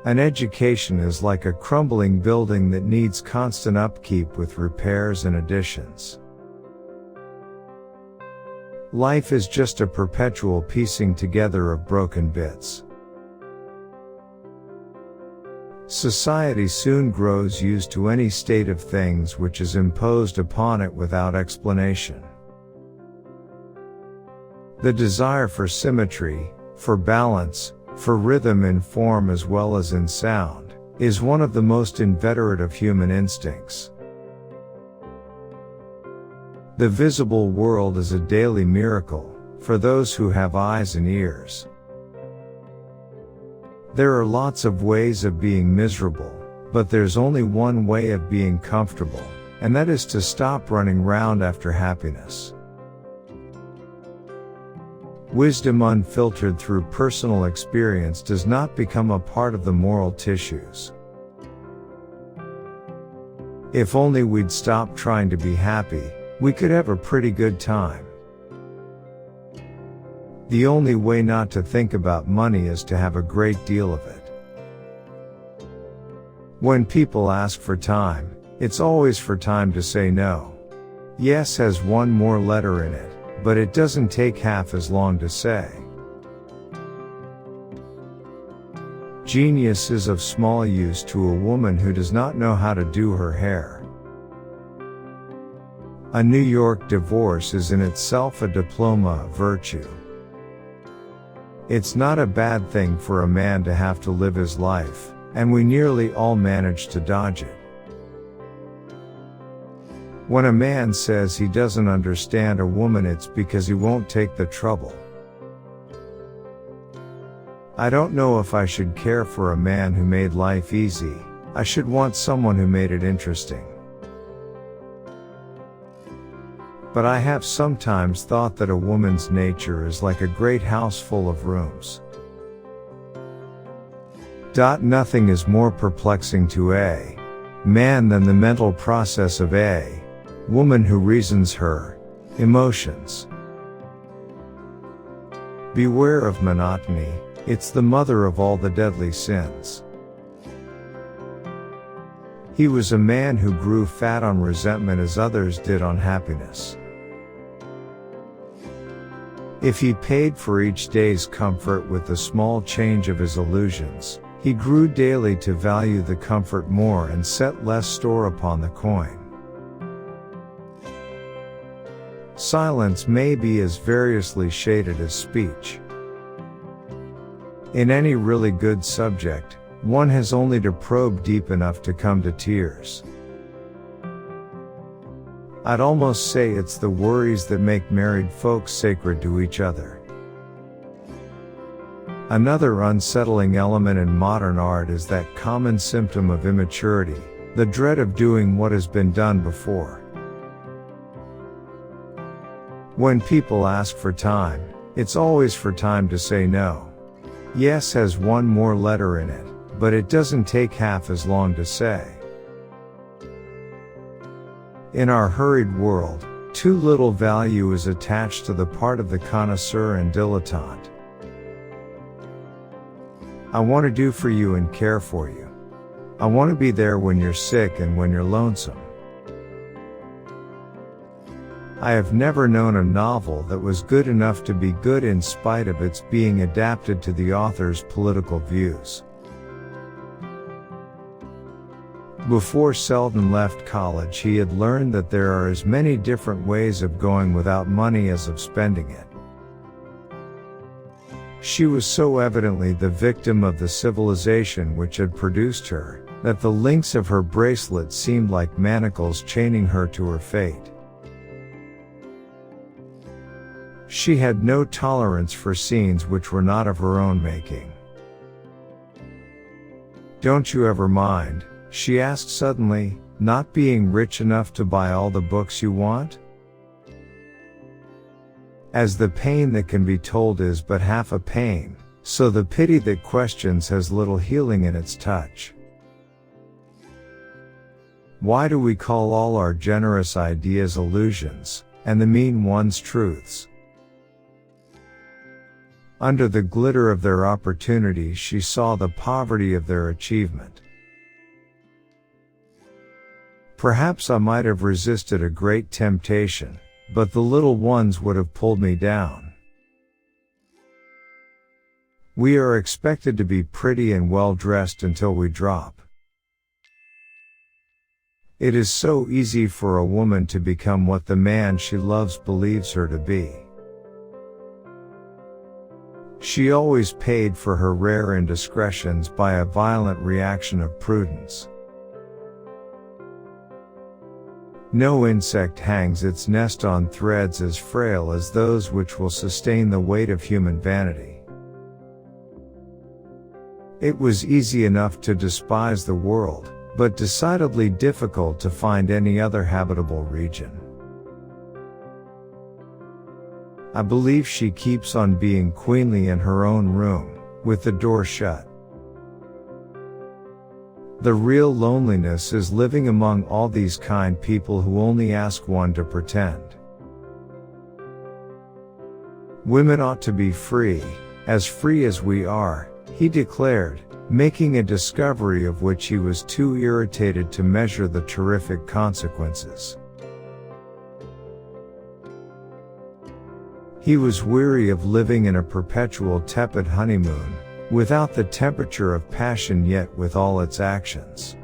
An education is like a crumbling building that needs constant upkeep with repairs and additions. Life is just a perpetual piecing together of broken bits. Society soon grows used to any state of things which is imposed upon it without explanation. The desire for symmetry, for balance, for rhythm in form as well as in sound, is one of the most inveterate of human instincts. The visible world is a daily miracle, for those who have eyes and ears. There are lots of ways of being miserable, but there's only one way of being comfortable, and that is to stop running round after happiness. Wisdom unfiltered through personal experience does not become a part of the moral tissues. If only we'd stop trying to be happy, we could have a pretty good time. The only way not to think about money is to have a great deal of it. When people ask for time, it's always for time to say no. Yes has one more letter in it, but it doesn't take half as long to say. Genius is of small use to a woman who does not know how to do her hair. A New York divorce is in itself a diploma of virtue. It's not a bad thing for a man to have to live his life, and we nearly all manage to dodge it. When a man says he doesn't understand a woman, it's because he won't take the trouble. I don't know if I should care for a man who made life easy. I should want someone who made it interesting. But I have sometimes thought that a woman's nature is like a great house full of rooms. Nothing is more perplexing to a man than the mental process of a woman who reasons her emotions. Beware of monotony, it's the mother of all the deadly sins. He was a man who grew fat on resentment as others did on happiness. If he paid for each day's comfort with the small change of his illusions, he grew daily to value the comfort more and set less store upon the coin. Silence may be as variously shaded as speech. In any really good subject, one has only to probe deep enough to come to tears. I'd almost say it's the worries that make married folks sacred to each other. Another unsettling element in modern art is that common symptom of immaturity, the dread of doing what has been done before. When people ask for time, it's always for time to say no. Yes has one more letter in it, but it doesn't take half as long to say. In our hurried world, too little value is attached to the part of the connoisseur and dilettante. I want to do for you and care for you. I want to be there when you're sick and when you're lonesome. I have never known a novel that was good enough to be good in spite of its being adapted to the author's political views. Before Selden left college, he had learned that there are as many different ways of going without money as of spending it. She was so evidently the victim of the civilization which had produced her, that the links of her bracelet seemed like manacles chaining her to her fate. She had no tolerance for scenes which were not of her own making. "Don't you ever mind," she asked suddenly, "not being rich enough to buy all the books you want?" As the pain that can be told is but half a pain, so the pity that questions has little healing in its touch. Why do we call all our generous ideas illusions, and the mean ones truths? Under the glitter of their opportunities she saw the poverty of their achievement. Perhaps I might have resisted a great temptation, but the little ones would have pulled me down. We are expected to be pretty and well dressed until we drop. It is so easy for a woman to become what the man she loves believes her to be. She always paid for her rare indiscretions by a violent reaction of prudence. No insect hangs its nest on threads as frail as those which will sustain the weight of human vanity. It was easy enough to despise the world, but decidedly difficult to find any other habitable region. I believe she keeps on being queenly in her own room, with the door shut. The real loneliness is living among all these kind people who only ask one to pretend. Women ought to be free as we are, he declared, making a discovery of which he was too irritated to measure the terrific consequences. He was weary of living in a perpetual tepid honeymoon, without the temperature of passion yet with all its actions.